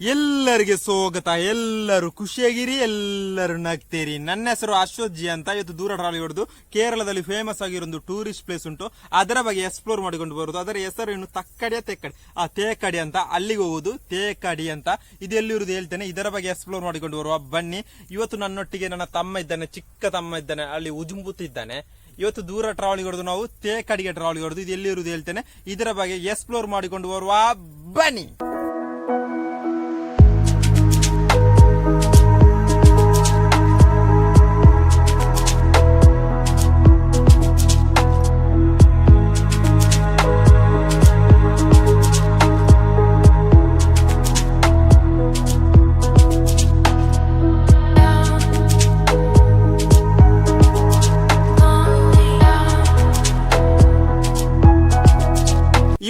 ಎಲ್ಲರಿಗೆ ಸ್ವಾಗತ. ಎಲ್ಲರೂ ಖುಷಿಯಾಗಿರಿ, ಎಲ್ಲರೂ ನಗ್ತೀರಿ. ನನ್ನ ಹೆಸರು ಅಶ್ವಥ್ ಜಿ ಅಂತ. ಇವತ್ತು ದೂರ ಟ್ರಾವೆಲ್ ಹೊಡೆದು ಕೇರಳದಲ್ಲಿ ಫೇಮಸ್ ಆಗಿರೋ ಟೂರಿಸ್ಟ್ ಪ್ಲೇಸ್ ಉಂಟು, ಅದರ ಬಗ್ಗೆ ಎಕ್ಸ್ಪ್ಲೋರ್ ಮಾಡಿಕೊಂಡು ಬರುವುದು. ಅದರ ಹೆಸರು ಇನ್ನು ತೆಕ್ಕಡಿ ತೇಕಡಿ ಅಂತ. ಅಲ್ಲಿಗೆ ಹೋಗುದು ತೇಕಡಿ ಅಂತ. ಇದು ಎಲ್ಲಿರುವುದು ಹೇಳ್ತೇನೆ, ಇದರ ಬಗ್ಗೆ ಎಕ್ಸ್ಪ್ಲೋರ್ ಮಾಡಿಕೊಂಡು ಬರುವ. ಬನ್ನಿ. ಇವತ್ತು ನನ್ನೊಟ್ಟಿಗೆ ನನ್ನ ತಮ್ಮ ಇದ್ದಾನೆ, ಚಿಕ್ಕ ತಮ್ಮ ಇದ್ದಾನೆ, ಅಲ್ಲಿ ಉಜುಂಬುತ್ ಇದ್ದಾನೆ. ಇವತ್ತು ದೂರ ಟ್ರಾವೆಲ್ ಹೊಡೆದು ನಾವು ತೇಕಡಿಗೆ ಟ್ರಾವೆಲ್ ಹೊಡೆದು. ಇದು ಎಲ್ಲಿರುವುದು ಹೇಳ್ತೇನೆ, ಇದರ ಬಗ್ಗೆ ಎಕ್ಸ್ಪ್ಲೋರ್ ಮಾಡಿಕೊಂಡು ಬರುವ. ಬನ್ನಿ.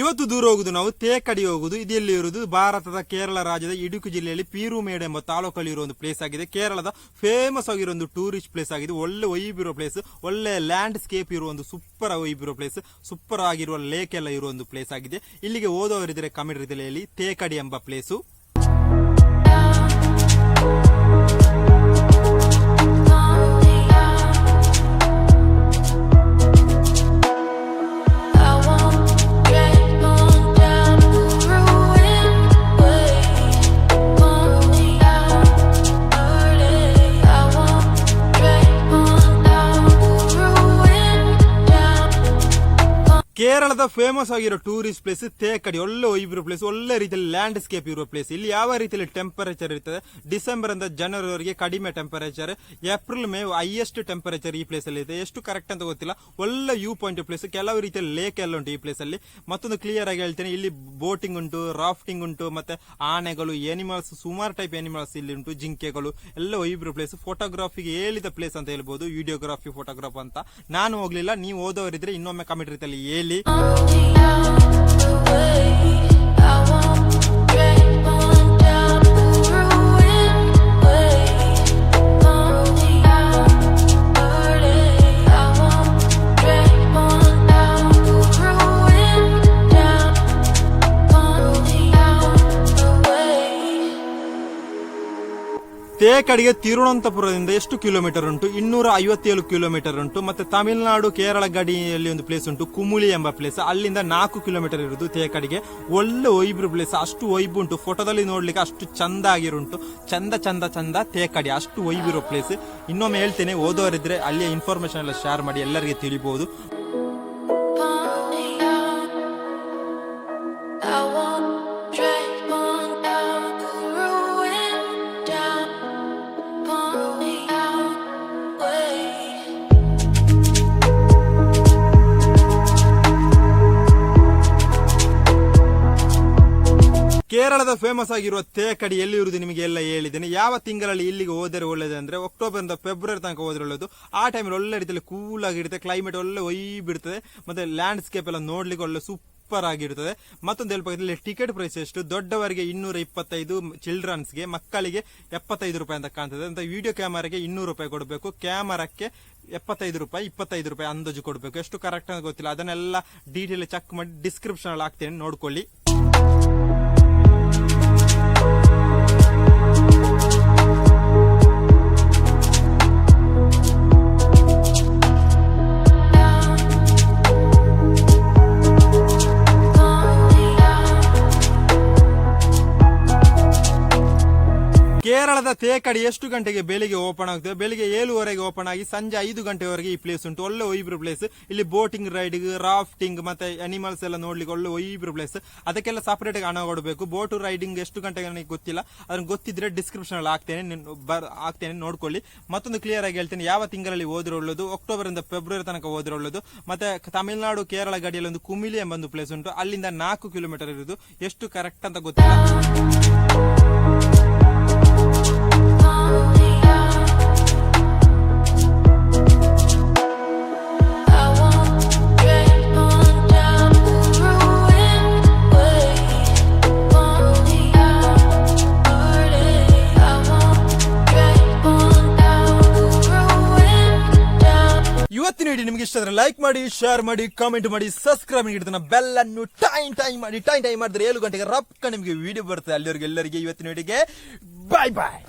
ಇವತ್ತು ದೂರ ಹೋಗುದು ನಾವು ತೇಕಡಿ ಹೋಗುದು. ಇದು ಎಲ್ಲಿ ಇರುವುದು, ಭಾರತದ ಕೇರಳ ರಾಜ್ಯದ ಇಡುಕಿ ಜಿಲ್ಲೆಯಲ್ಲಿ ಪೀರುಮೇಡ್ ಎಂಬ ತಾಲೂಕಲ್ಲಿ ಇರುವ ಒಂದು ಪ್ಲೇಸ್ ಆಗಿದೆ. ಕೇರಳದ ಫೇಮಸ್ ಆಗಿರೋ ಒಂದು ಟೂರಿಸ್ಟ್ ಪ್ಲೇಸ್ ಆಗಿದೆ. ಒಳ್ಳೆ ವೈಬ್ ಇರೋ ಪ್ಲೇಸ್, ಒಳ್ಳೆ ಲ್ಯಾಂಡ್ ಸ್ಕೇಪ್ ಇರುವ ಒಂದು ಸೂಪರ್ ವೈಬ್ ಇರೋ ಪ್ಲೇಸ್, ಸೂಪರ್ ಆಗಿರುವ ಲೇಕ್ ಎಲ್ಲ ಇರುವ ಒಂದು ಪ್ಲೇಸ್ ಆಗಿದೆ. ಇಲ್ಲಿಗೆ ಹೋದವರಿದ್ರೆ ಕಮೆಂಟ್ ರೀತಿಯಲ್ಲಿ ತೇಕಡಿ ಎಂಬ ಪ್ಲೇಸು. ಕೇರಳದ ಫೇಮಸ್ ಆಗಿರೋ ಟೂರಿಸ್ಟ್ ಪ್ಲೇಸ್ ತೇಕಡಿ. ಒಳ್ಳೆ ಇರೋ ಪ್ಲೇಸ್, ಒಳ್ಳೆ ರೀತಿಯಲ್ಲಿ ಲ್ಯಾಂಡ್ ಸ್ಕೇಪ್ ಇರುವ ಪ್ಲೇಸ್. ಇಲ್ಲಿ ಯಾವ ರೀತಿಯಲ್ಲಿ ಟೆಂಪರೇಚರ್ ಇರ್ತದೆ, ಡಿಸೆಂಬರ್ ಇಂದ ಜನವರಿವರೆಗೆ ಕಡಿಮೆ temperature, April May highest temperature ಈ ಪ್ಲೇಸ್ ಅಲ್ಲಿ ಇದೆ. ಎಷ್ಟು ಕರೆಕ್ಟ್ ಅಂತ ಗೊತ್ತಿಲ್ಲ. ಒಳ್ಳೆ ವ್ಯೂ ಪಾಯಿಂಟ್ ಪ್ಲೇಸ್, ಕೆಲವು ರೀತಿಯಲ್ಲಿ ಲೇಕ್ ಎಲ್ಲ ಉಂಟು ಈ ಪ್ಲೇಸ್ ಅಲ್ಲಿ. ಮತ್ತೊಂದು ಕ್ಲಿಯರ್ ಆಗಿ ಹೇಳ್ತೇನೆ, ಇಲ್ಲಿ ಬೋಟಿಂಗ್ ಉಂಟು, ರಾಫ್ಟಿಂಗ್ ಉಂಟು, ಮತ್ತೆ ಆನೆಗಳು, ಎನಿಮಲ್ಸ್, ಸುಮಾರು ಟೈಪ್ ಎನಿಮಲ್ಸ್ ಇಲ್ಲಿ ಉಂಟು, ಜಿಂಕೆಗಳು ಎಲ್ಲ ಇಬ್ರು ಪ್ಲೇಸ್. ಫೋಟೋಗ್ರಾಫಿಗೆ ಹೇಳಿದ ಪ್ಲೇಸ್ ಅಂತ ಹೇಳ್ಬೋದು, ವಿಡಿಯೋಗ್ರಾಫಿ, ಫೋಟೋಗ್ರಾಫ್ ಅಂತ. ನಾನು ಹೋಗ್ಲಿಲ್ಲ, ನೀವು ಓದೋರಿದ್ರೆ ಇನ್ನೊಮ್ಮೆ ಕಮೆಂಟ್ ರೀತಿಯಲ್ಲಿ ಹೇಳಿ. ತೇಕಡಿಗೆ ತಿರುವನಂತಪುರದಿಂದ ಎಷ್ಟು ಕಿಲೋಮೀಟರ್ ಉಂಟು? 257 ಕಿಲೋಮೀಟರ್ ಉಂಟು. ಮತ್ತೆ ತಮಿಳುನಾಡು ಕೇರಳ ಗಡಿಯಲ್ಲಿ ಒಂದು ಪ್ಲೇಸ್ ಉಂಟು, ಕುಮುಳಿ ಎಂಬ ಪ್ಲೇಸ್. ಅಲ್ಲಿಂದ 4 ಕಿಲೋಮೀಟರ್ ಇರುವುದು ತೇಕಡಿಗೆ. ಒಳ್ಳೆ ವೈಬ್ರು ಪ್ಲೇಸ್, ಅಷ್ಟು ವೈಬ್ ಉಂಟು. ಫೋಟೋದಲ್ಲಿ ನೋಡ್ಲಿಕ್ಕೆ ಅಷ್ಟು ಚಂದ ಆಗಿರುಂಟು. ಚಂದ ತೇಕಡಿ, ಅಷ್ಟು ವೈಬ್ ಇರೋ ಪ್ಲೇಸ್. ಇನ್ನೊಮ್ಮೆ ಹೇಳ್ತೇನೆ, ಓದೋರಿದ್ರೆ ಅಲ್ಲಿಯ ಇನ್ಫಾರ್ಮೇಶನ್ ಎಲ್ಲ ಶೇರ್ ಮಾಡಿ, ಎಲ್ಲರಿಗೆ ತಿಳಿಬಹುದು. ಕೇರಳದ ಫೇಮಸ್ ಆಗಿರುವ ತೇಕಡಿ ಎಲ್ಲಿ ಇರುವುದು ನಿಮಗೆ ಎಲ್ಲ ಹೇಳಿದ್ದೇನೆ. ಯಾವ ತಿಂಗಳಲ್ಲಿ ಇಲ್ಲಿಗೆ ಹೋದರೆ ಒಳ್ಳೇದು ಅಂದ್ರೆ ಅಕ್ಟೋಬರ್ ಇಂದ ಫೆಬ್ರವರಿ ತನಕ ಹೋದ್ರೆ ಒಳ್ಳೇದು. ಆ ಟೈಮಲ್ಲಿ ಒಳ್ಳೆ ರೀತಿಯಲ್ಲಿ ಕೂಲ್ ಆಗಿರುತ್ತೆ, ಕ್ಲೈಮೇಟ್ ಒಳ್ಳೆ ವೈಬ್ ಇರ್ತದೆ, ಮತ್ತೆ ಲ್ಯಾಂಡ್ ಸ್ಕೇಪ್ ಎಲ್ಲ ನೋಡ್ಲಿಕ್ಕೆ ಒಳ್ಳೆ ಸೂಪರ್ ಆಗಿರ್ತದೆ. ಮತ್ತೊಂದು ಹೇಳ್ಬೇಕಂದ್ರೆ ಟಿಕೆಟ್ ಪ್ರೈಸ್ ಎಷ್ಟು, ದೊಡ್ಡವರಿಗೆ 225, ಚಿಲ್ಡ್ರನ್ಸ್ಗೆ, ಮಕ್ಕಳಿಗೆ 75 ರೂಪಾಯಿ ಅಂತ ಕಾಣ್ತದೆ. ಅಂತ ವಿಡಿಯೋ ಕ್ಯಾಮರಾಗೆ 200 ರೂಪಾಯಿ ಕೊಡಬೇಕು, ಕ್ಯಾಮರಾಕ್ಕೆ 75 ರೂಪಾಯಿ, 25 ರೂಪಾಯಿ ಅಂದಾಜು ಕೊಡಬೇಕು. ಎಷ್ಟು ಕರೆಕ್ಟ್ ಅಂತ ಗೊತ್ತಿಲ್ಲ, ಅದನ್ನೆಲ್ಲ ಡೀಟೇಲ್ ಚೆಕ್ ಮಾಡಿ ಡಿಸ್ಕ್ರಿಪ್ಷನ್ ಅಲ್ಲಿ ಹಾಕ್ತೇನೆ, ನೋಡ್ಕೊಳ್ಳಿ. ಕೇರಳದ ತೇಕಡಿ ಎಷ್ಟು ಗಂಟೆಗೆ ಬೆಳಿಗ್ಗೆ ಓಪನ್ ಆಗುತ್ತೆ? ಬೆಳಿಗ್ಗೆ 7:30 ಓಪನ್ ಆಗಿ ಸಂಜೆ 5 ಗಂಟೆವರೆಗೆ ಈ ಪ್ಲೇಸ್ ಉಂಟು. ಒಳ್ಳೆ ವೈಬ್ರು ಪ್ಲೇಸ್. ಇಲ್ಲಿ ಬೋಟಿಂಗ್ ರೈಡ್, ರಾಫ್ಟಿಂಗ್, ಮತ್ತೆ ಅನಿಮಲ್ಸ್ ಎಲ್ಲ ನೋಡ್ಲಿಕ್ಕೆ ಒಳ್ಳೆ ವೈಬ್ರು ಪ್ಲೇಸ್. ಅದಕ್ಕೆಲ್ಲ ಸಪರೇಟ್ ಆಗಿ ಹಣ ಕೊಡಬೇಕು. ಬೋಟ್ ರೈಡಿಂಗ್ ಎಷ್ಟು ಗಂಟೆಗೆ ನನಗೆ ಗೊತ್ತಿಲ್ಲ, ಅದನ್ನ ಗೊತ್ತಿದ್ರೆ ಡಿಸ್ಕ್ರಿಪ್ಷನ್ ಅಲ್ಲಿ ಹಾಕ್ತೇನೆ, ನೋಡ್ಕೊಳ್ಳಿ. ಮತ್ತೊಂದು ಕ್ಲಿಯರ್ ಆಗಿ ಹೇಳ್ತೇನೆ, ಯಾವ ತಿಂಗಳಲ್ಲಿ ಹೋದ್ರೆ ಒಳ್ಳೇದು, ಅಕ್ಟೋಬರ್ ಇಂದ ಫೆಬ್ರವರಿ ತನಕ ಹೋದ್ರೆ ಒಳ್ಳೇದು. ಮತ್ತೆ ತಮಿಳುನಾಡು ಕೇರಳ ಗಡಿಯಲ್ಲಿ ಒಂದು ಕುಮಿಲಿ ಎಂಬ ಒಂದು ಪ್ಲೇಸ್ ಉಂಟು, ಅಲ್ಲಿಂದ 4 ಕಿಲೋಮೀಟರ್ ಇರುವುದು. ಎಷ್ಟು ಕರೆಕ್ಟ್ ಅಂತ ಗೊತ್ತಿಲ್ಲ. ಇವತ್ತಿನ ವಿಡಿಯೋ ನಿಮ್ಗೆ ಇಷ್ಟ ಆದ್ರೆ ಲೈಕ್ ಮಾಡಿ, ಶೇರ್ ಮಾಡಿ, ಕಾಮೆಂಟ್ ಮಾಡಿ, ಸಬ್ಸ್ಕ್ರೈಬ್ ಮಾಡಿ, ಬೆಲ್ ಅನ್ನು ಟೈಮ್ ಮಾಡಿದ್ರೆ 7 ಗಂಟೆಗೆ ರಪ್ಪ ನಿಮ್ಗೆ ವಿಡಿಯೋ ಬರುತ್ತೆ. ಅಲ್ಲಿವರೆಗೆ ಎಲ್ಲರಿಗೆ ಇವತ್ತಿನ ವಿಡಿಯೋಗೆ ಬಾಯ್ ಬಾಯ್.